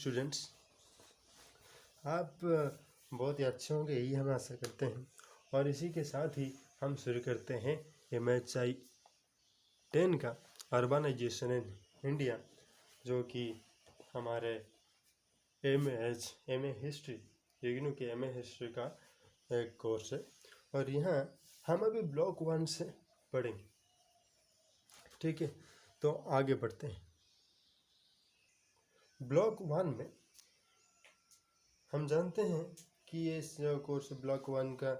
Students, आप बहुत ही अच्छे होंगे, यही हम आशा करते हैं। और इसी के साथ ही हम शुरू करते हैं MHI 10 का अर्बनाइजेशन इन इंडिया, जो कि हमारे MA हिस्ट्री इग्नू के MA हिस्ट्री का एक कोर्स है। और यहाँ हम अभी ब्लॉक 1 से पढ़ेंगे, ठीक है। तो आगे बढ़ते हैं। ब्लॉक 1 में हम जानते हैं कि ये कोर्स ब्लॉक 1 का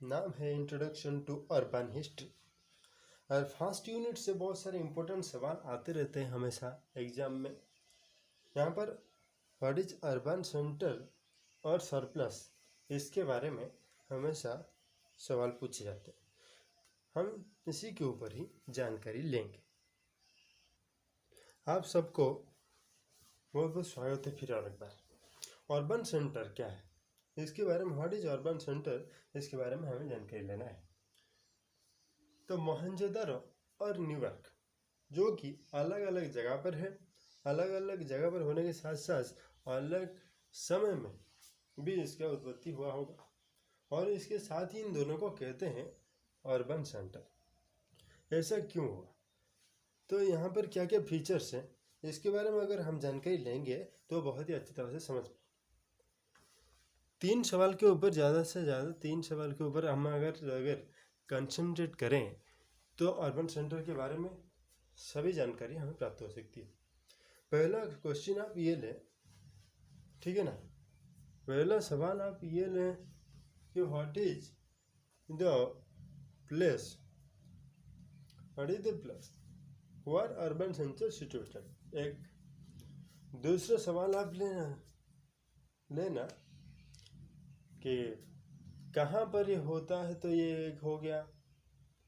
नाम है इंट्रोडक्शन टू अर्बन हिस्ट्री। और फर्स्ट यूनिट से बहुत सारे इंपॉर्टेंट सवाल आते रहते हैं हमेशा एग्जाम में। यहाँ पर व्हाट इज अर्बन सेंटर और सरप्लस, इसके बारे में हमेशा सवाल पूछे जाते हैं। हम इसी के ऊपर ही जानकारी लेंगे। आप सबको बहुत बहुत स्वागत है फिर और एक बार। अर्बन सेंटर क्या है, इसके बारे में, व्हाट इज अर्बन सेंटर, इसके बारे में हमें जानकारी लेना है। तो मोहनजोदड़ो और न्यूयॉर्क, जो कि अलग अलग जगह पर है, अलग अलग जगह पर होने के साथ साथ अलग समय में भी इसका उत्पत्ति हुआ होगा। और इसके साथ ही इन दोनों को कहते हैं अर्बन सेंटर। ऐसा क्यों हुआ, तो यहाँ पर क्या क्या फीचर्स हैं, इसके बारे में अगर हम जानकारी लेंगे तो बहुत ही अच्छी तरह से समझ पाएंगे। 3 सवाल के ऊपर, ज़्यादा से ज़्यादा 3 सवाल के ऊपर हम अगर कंसंट्रेट करें तो अर्बन सेंटर के बारे में सभी जानकारी हमें प्राप्त हो सकती है। पहला क्वेश्चन आप ये लें, ठीक है ना। पहला सवाल आप ये लें कि what is the place where urban centre situated. एक दूसरा सवाल आप लेना कि कहाँ पर ये होता है, तो ये एक हो गया।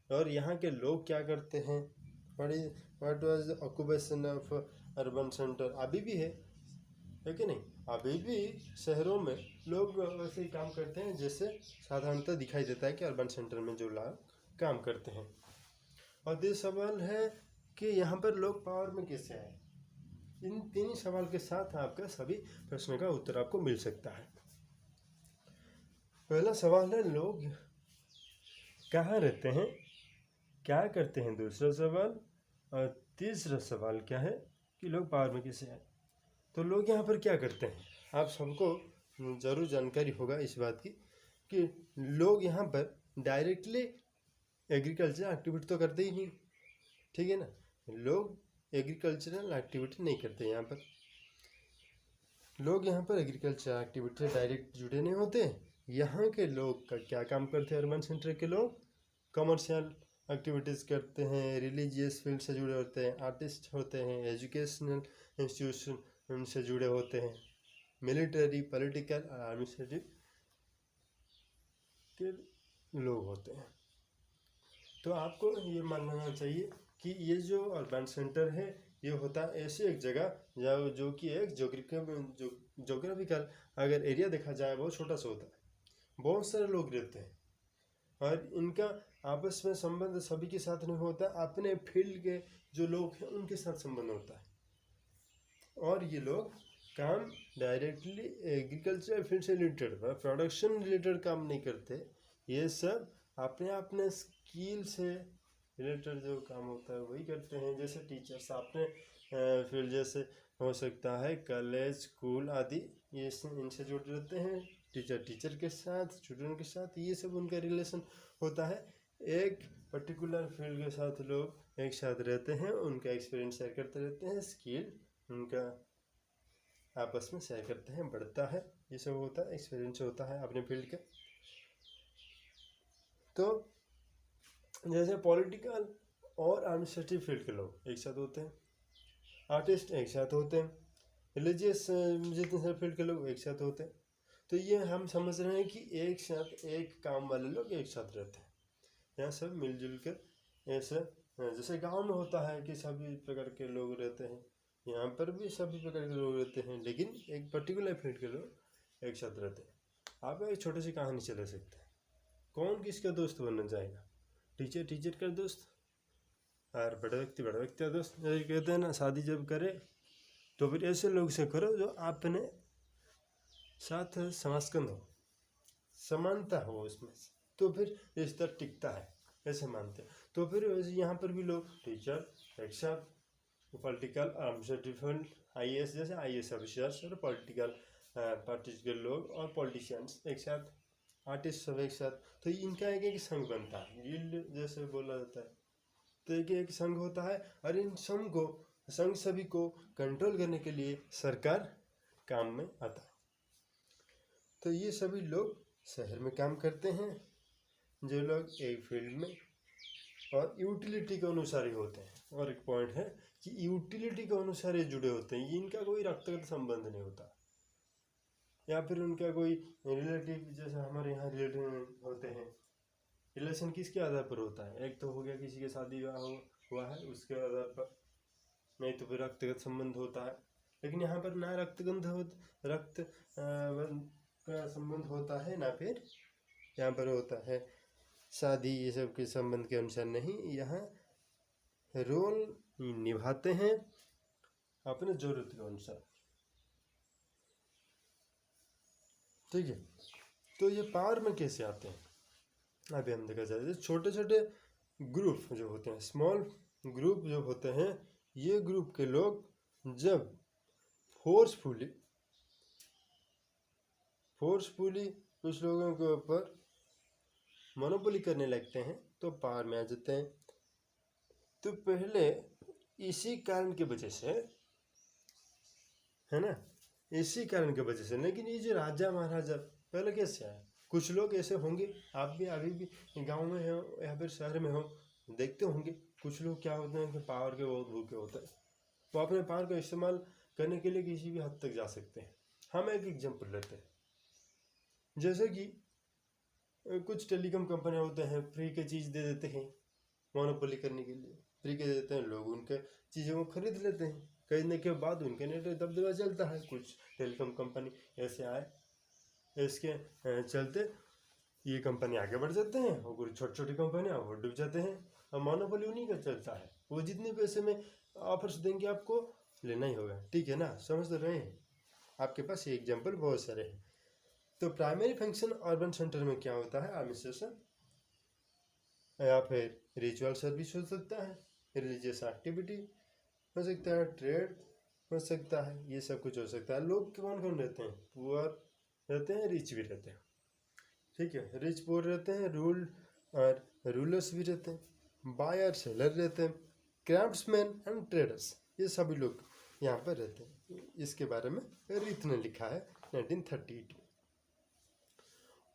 और यहाँ के लोग क्या करते हैं, what was the occupation of urban centre. अभी भी है कि नहीं, अभी भी शहरों में लोग वैसे ही काम करते हैं जैसे साधारणतः दिखाई देता है कि अर्बन सेंटर में जो लोग काम करते हैं। और दूसरा सवाल है कि यहाँ पर लोग पावर में कैसे आए। इन 3 सवाल के साथ आपका सभी प्रश्न का उत्तर आपको मिल सकता है। पहला सवाल है लोग कहाँ रहते हैं, क्या करते हैं। दूसरा सवाल, और तीसरा सवाल क्या है कि लोग पावर में कैसे आए। तो लोग यहाँ पर क्या करते हैं, आप सबको जरूर जानकारी होगा इस बात की कि लोग यहाँ पर डायरेक्टली एग्रीकल्चर एक्टिविटी तो करते ही नहीं, ठीक है ना। लोग एग्रीकल्चरल एक्टिविटी नहीं करते। यहाँ पर लोग यहाँ पर एग्रीकल्चर एक्टिविटी से डायरेक्ट जुड़े नहीं होते। यहाँ के लोग का क्या काम करते हैं, अर्बन सेंटर के लोग कमर्शियल एक्टिविटीज़ करते हैं, रिलीजियस फील्ड से जुड़े होते हैं, आर्टिस्ट होते हैं, एजुकेशनल इंस्टीट्यूशन से जुड़े होते हैं, मिलिट्री, पॉलिटिकल और एडमिनिस्ट्रेटिव के लोग होते हैं। तो आपको ये मानना चाहिए कि ये जो अर्बन सेंटर है ये होता है ऐसी एक जगह जो कि एक जोग्राफिकल अगर एरिया देखा जाए बहुत छोटा सा होता है, बहुत सारे लोग रहते हैं और इनका आपस में संबंध सभी के साथ नहीं होता, अपने फील्ड के जो लोग हैं उनके साथ संबंध होता है। और ये लोग काम डायरेक्टली एग्रीकल्चर फील्ड से रिलेटेड, प्रोडक्शन रिलेटेड काम नहीं करते। ये सब अपने अपने स्किल से रिलेटेड जो काम होता है वही करते हैं। जैसे टीचर्स अपने फील्ड, जैसे हो सकता है कॉलेज, स्कूल आदि, ये इनसे जुड़े रहते हैं। टीचर के साथ, स्टूडेंट के साथ, ये सब उनका रिलेशन होता है। एक पर्टिकुलर फील्ड के साथ लोग एक साथ रहते हैं, उनका एक्सपीरियंस शेयर करते रहते हैं, स्किल उनका आपस में शेयर करते हैं, बढ़ता है, ये सब होता है, एक्सपीरियंस होता है अपने फील्ड का। तो जैसे पॉलिटिकल और एडमिनिस्ट्रेटिव फील्ड के लोग एक साथ होते हैं, आर्टिस्ट एक साथ होते हैं, रिलीजियस जितने सारे फील्ड के लोग एक साथ होते हैं। तो ये हम समझ रहे हैं कि एक साथ एक काम वाले लोग एक साथ रहते हैं। यहाँ सब मिलजुल कर ऐसे, जैसे गांव में होता है कि सभी प्रकार के लोग रहते हैं, यहाँ पर भी सभी प्रकार के लोग रहते हैं, लेकिन एक पर्टिकुलर फील्ड के लोग एक साथ रहते हैं। आप एक छोटी सी कहानी चला सकते हैं, कौन किसका दोस्त बनना चाहेगा। टीचर का दोस्त और बड़ा व्यक्ति का दोस्त। जैसे कहते हैं ना, शादी जब करे तो फिर ऐसे लोग से करो जो अपने साथ समास्कंद हो, समानता हो उसमें, तो फिर रिश्ता टिकता है, ऐसे मानते हैं। तो फिर यहाँ पर भी लोग टीचर एक साथ, पॉलिटिकल डिफरेंट IAS जैसे IAS ऑफिसर्स और पॉलिटिकल पार्टीज के लोग और पॉलिटिशियंस एक साथ, आर्टिस्ट सब एक साथ, तो इनका एक एक संघ बनता है, गिल्ड जैसे बोला जाता है। तो एक एक संघ होता है और इन संघ सभी को कंट्रोल करने के लिए सरकार काम में आता है। तो ये सभी लोग शहर में काम करते हैं, जो लोग एक फील्ड में और यूटिलिटी के अनुसार ही होते हैं। और एक पॉइंट है कि यूटिलिटी के अनुसार ये जुड़े होते हैं, इनका कोई रक्तगत संबंध नहीं होता, या फिर उनका कोई रिलेटिव, जैसे हमारे यहाँ रिलेटिव होते हैं। रिलेशन किसके आधार पर होता है? एक तो हो गया किसी के शादी विवाह हुआ है उसके आधार पर, नहीं तो फिर रक्तगत संबंध होता है। लेकिन यहाँ पर ना रक्त का संबंध होता है, ना फिर यहाँ पर होता है शादी, ये सब के संबंध के अनुसार नहीं, यहाँ रोल निभाते हैं अपने जरूरत के अनुसार। ठीक है, तो ये पावर में कैसे आते हैं अभी हम देखा जाए। छोटे छोटे ग्रुप जो होते हैं, स्मॉल ग्रुप जो होते हैं, ये ग्रुप के लोग जब फोर्सफुली कुछ लोगों के ऊपर मोनोपोली करने लगते हैं तो पावर में आ जाते हैं। तो पहले इसी कारण की वजह से, है ना, इसी कारण की वजह से। लेकिन ये जो राजा महाराजा पहले कैसे आए? कुछ लोग ऐसे होंगे, आप भी अभी भी गांव में हो या फिर शहर में हो, देखते होंगे कुछ लोग क्या होते हैं कि पावर के बहुत भूखे होते हैं, वो अपने पावर का इस्तेमाल करने के लिए किसी भी हद तक जा सकते हैं। हम एक एग्जाम्पल लेते हैं, जैसे कि कुछ टेलीकॉम कंपनियां होते हैं, फ्री के चीज़ दे देते हैं मोनोपोली करने के लिए, फ्री के देते हैं, लोग उनके चीज़ों को खरीद लेते हैं, खरीदने के बाद उनके नेट दबदबा चलता है। कुछ टेलीकॉम कंपनी ऐसे आए, इसके चलते ये कंपनी आगे बढ़ जाते हैं और कुछ छोटी छोटी कंपनियां वो डूब जाते हैं। और मोनोपोली उन्हीं का चलता है, वो जितने पैसे में ऑफर्स देंगे आपको लेना ही होगा। ठीक है ना, समझ रहे हैं? आपके पास ये एग्जाम्पल बहुत सारे हैं। तो प्राइमरी फंक्शन अर्बन सेंटर में क्या होता है? एडमिनिस्ट्रेशन, या फिर रिचुअल सर्विस हो सकता है, रिलीजियस एक्टिविटी हो सकता है, ट्रेड हो सकता है, ये सब कुछ हो सकता है। लोग कौन कौन रहते हैं? पुअर रहते हैं, रिच भी रहते हैं। ठीक है, रिच पुअर रहते हैं, रूलर्स भी रहते हैं, बायर सेलर रहते हैं, क्राफ्ट्समैन एंड ट्रेडर्स, ये सभी लोग यहाँ पर रहते हैं। इसके बारे में रीत ने लिखा है 1938 में।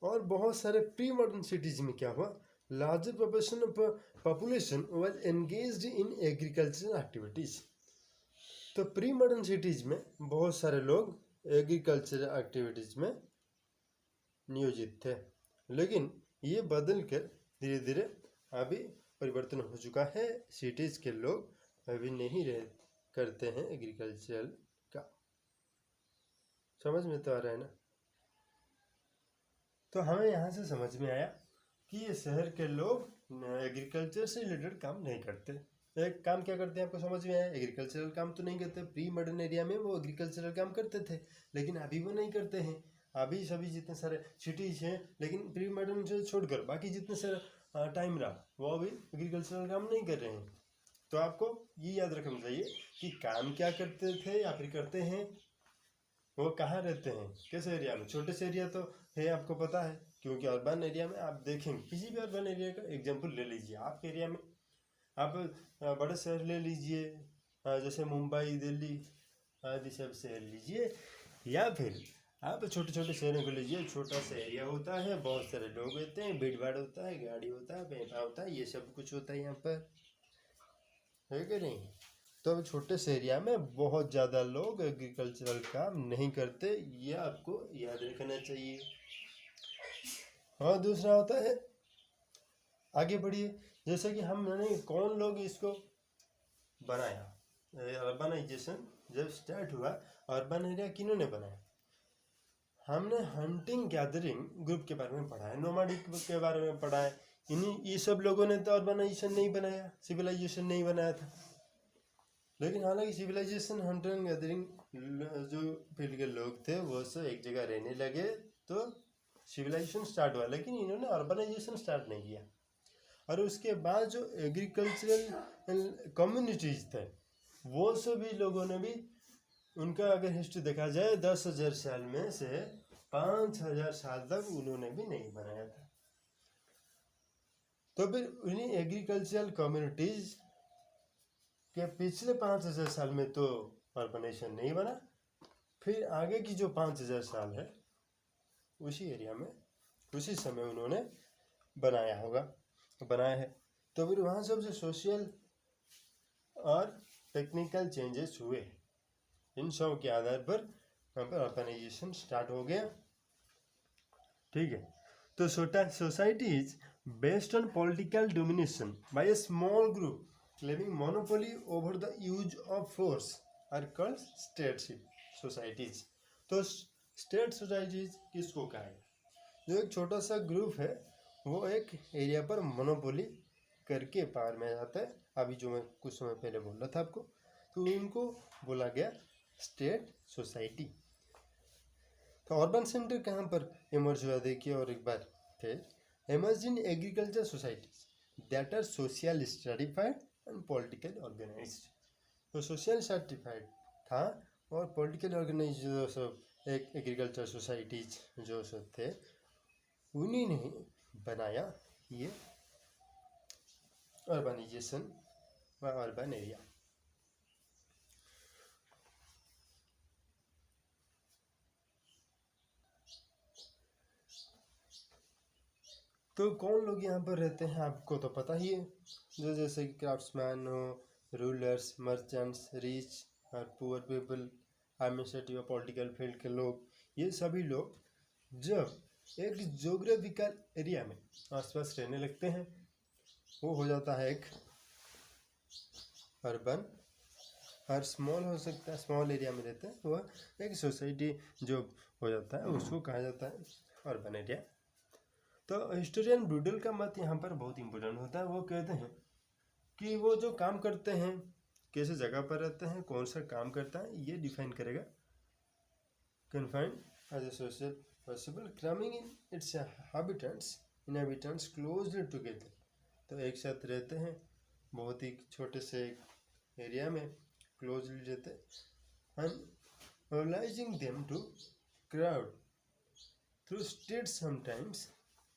और बहुत सारे प्री मॉडर्न सिटीज में क्या हुआ? Larger proportion of population was engaged in agricultural activities. तो प्री मॉडर्न सिटीज में बहुत सारे लोग एग्रीकल्चरल एक्टिविटीज में नियोजित थे, लेकिन ये बदल कर धीरे धीरे अभी परिवर्तन हो चुका है। सिटीज के लोग अभी नहीं करते हैं एग्रीकल्चरल का। समझ में तो आ रहा है ना? तो हमें यहाँ से समझ में आया कि ये शहर के लोग एग्रीकल्चर से रिलेटेड काम नहीं करते। एक काम क्या करते हैं आपको समझ में आया? एग्रीकल्चरल काम तो नहीं करते। प्री मॉडर्न एरिया में वो एग्रीकल्चरल काम करते थे, लेकिन अभी वो नहीं करते हैं। अभी सभी जितने सारे सिटीज हैं, लेकिन प्री मॉडर्न से छोड़कर बाकी जितने सारे टाइम रहा, वो अभी एग्रीकल्चरल काम नहीं कर रहे हैं। तो आपको ये याद रखना चाहिए कि काम क्या करते थे या फिर करते हैं, वो कहाँ रहते हैं, किस एरिया में। छोटे से एरिया तो है, आपको पता है, क्योंकि अर्बन एरिया में आप देखेंगे, किसी भी अर्बन एरिया का एग्जांपल ले लीजिए आपके एरिया में। आप बड़े शहर ले लीजिए, जैसे मुंबई, दिल्ली आदि सब शहर लीजिए, या फिर आप छोटे छोटे शहरों को लीजिए। छोटा सा एरिया होता है, बहुत सारे लोग होते हैं, भीड़ भाड़ होता है, गाड़ी होता है, पैसा होता है, ये सब कुछ होता है यहाँ पर, है कि नहीं? तो अब छोटे से एरिया में बहुत ज़्यादा लोग एग्रीकल्चरल काम नहीं करते, ये आपको याद रखना चाहिए। और दूसरा होता है, आगे बढ़िए, जैसे कि हमने कौन लोग इसको बनाया, अर्बनाइजेशन जब स्टार्ट हुआ, अर्बन एरिया किन्होंने बनाया? हमने हंटिंग गैदरिंग ग्रुप के बारे में पढ़ा है, नोमैडिक के बारे में पढ़ा है। इन्हीं ये सब लोगों ने तो अर्बनाइजेशन नहीं बनाया, सिविलाइजेशन नहीं बनाया था, लेकिन हालांकि सिविलाइजेशन हंटर एंड गैदरिंग जो फील्ड के लोग थे वो सब एक जगह रहने लगे तो सिविलाइजेशन स्टार्ट हुआ, लेकिन इन्होंने अर्बनाइजेशन स्टार्ट नहीं किया। और उसके बाद जो एग्रीकल्चरल कम्युनिटीज थे वो सभी लोगों ने भी, उनका अगर हिस्ट्री देखा जाए 10,000 साल में से 5,000 साल तक उन्होंने भी नहीं बनाया था। तो फिर उन्हीं एग्रीकल्चरल कम्युनिटीज के पिछले 5,000 साल में तो अर्बनाइजेशन नहीं बना, फिर आगे की जो 5,000 साल है उसी एरिया में उसी समय उन्होंने बनाया है। तो फिर वहाँ सबसे सोशल और टेक्निकल चेंजेस हुए, इन सब के आधार पर यहाँ पर अर्बनाइजेशन स्टार्ट हो गया। ठीक है, तो society is based on political domination by a small group claiming monopoly over the use of force are called stateship societies. तो स्टेट सोसाइटीज किसको कहा है? जो एक छोटा सा ग्रुप है वो एक एरिया पर मोनोपोली करके पावर में जाता है। अभी जो मैं कुछ समय पहले बोल रहा था आपको, तो इनको बोला गया स्टेट सोसाइटी। तो अर्बन सेंटर कहाँ पर इमर्ज हुआ देखिए और एक बार फिर, emerge in agriculture societies that are social stratified and political organised. तो सोशल स्ट्रेटिफाइड था और पॉलिटिकल ऑर्गेनाइज जो सब एक एग्रीकल्चर सोसाइटीज जो सब थे उन्हीं ने बनाया ये अर्बनाइजेशन व अर्बन एरिया। तो कौन लोग यहाँ पर रहते हैं आपको तो पता ही है, जो जैसे कि क्राफ्ट्समैन हो, रूलर्स, मर्चेंट्स, रिच और पुअर पीपल, एडमिनिस्ट्रेटिव और पॉलिटिकल फील्ड के लोग, ये सभी लोग जब एक जोग्राफिकल एरिया में आसपास रहने लगते हैं वो हो जाता है एक अर्बन। और स्मॉल हो सकता है, स्मॉल एरिया में रहते हैं वह एक सोसाइटी जो हो जाता है उसको कहा जाता है अर्बन एरिया। तो हिस्टोरियन ब्रूडल का मत यहाँ पर बहुत इंपॉर्टेंट होता है। वो कहते हैं कि वो जो काम करते हैं कैसे जगह पर रहते हैं, कौन सा काम करता है, ये डिफाइन करेगा। Confined as a social possible cramming in its inhabitants closely together. तो एक साथ रहते हैं बहुत ही छोटे से एरिया में, क्लोजली रहते हैं, and organising them to crowd through state sometimes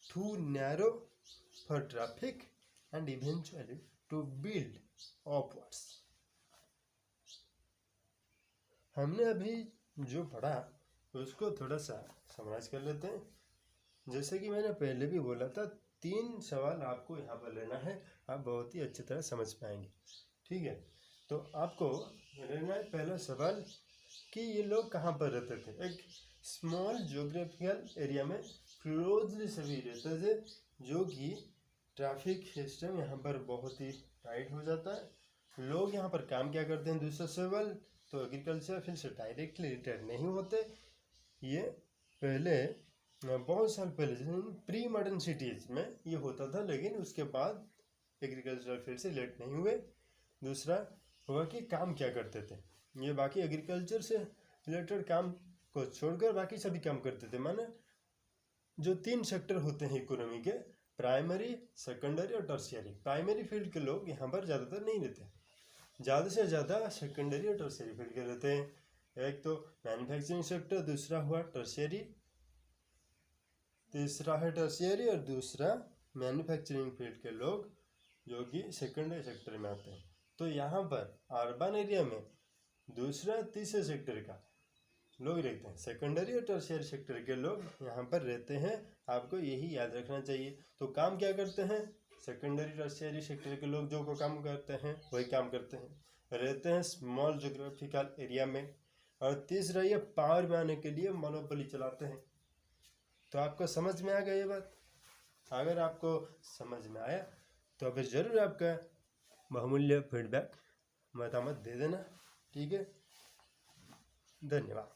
too narrow for traffic and eventually to build upwards। हमने अभी जो पढ़ा उसको थोड़ा सा समराइज कर लेते हैं। जैसे कि मैंने पहले भी बोला था 3 सवाल आपको यहाँ पर लेना है, आप बहुत ही अच्छी तरह समझ पाएंगे। ठीक है, तो आपको लेना है पहला सवाल कि ये लोग कहाँ पर रहते थे। एक स्मॉल ज्योग्राफिकल एरिया में क्लोजली सभी रहते थे, जो कि ट्रैफिक सिस्टम यहाँ पर बहुत ही टाइट हो जाता है। लोग यहाँ पर काम क्या करते हैं? दूसरा सवाल तो एग्रीकल्चर फील्ड से डायरेक्टली रिलेटेड नहीं होते। ये पहले बहुत साल पहले जैसे प्री मॉडर्न सिटीज़ में ये होता था, लेकिन उसके बाद एग्रीकल्चर फील्ड से रिलेट नहीं हुए। दूसरा हुआ कि काम क्या करते थे, ये बाकी एग्रीकल्चर से रिलेटेड काम को छोड़कर बाकी सभी काम करते थे। माने जो 3 सेक्टर होते हैं इकोनॉमी के, प्राइमरी, सेकेंडरी और टर्शियरी। प्राइमरी फील्ड के लोग यहाँ पर ज़्यादातर नहीं रहते, ज़्यादा से ज़्यादा सेकेंडरी और टर्शियरी फील्ड के रहते हैं। एक तो मैन्युफैक्चरिंग सेक्टर, दूसरा हुआ टर्शियरी, तीसरा है टर्शियरी और दूसरा मैन्युफैक्चरिंग फील्ड के लोग जो कि सेकेंडरी सेक्टर में आते हैं। तो यहाँ पर अर्बन एरिया में दूसरा तीसरे सेक्टर का लोग रहते हैं, सेकेंडरी और टर्शियरी सेक्टर के लोग यहाँ पर रहते हैं। आपको यही याद रखना चाहिए। तो काम क्या करते हैं? सेकेंडरी टर्शियरी सेक्टर के लोग जो को काम करते हैं वही काम करते हैं, रहते हैं स्मॉल ज्योग्राफिकल एरिया में। और तीसरा ये पावर में आने के लिए मोनोपोली चलाते हैं। तो आपको समझ में आ गया ये बात? अगर आपको समझ में आया तो फिर ज़रूर आपका बहुमूल्य फीडबैक मतामत दे देना। ठीक है, धन्यवाद।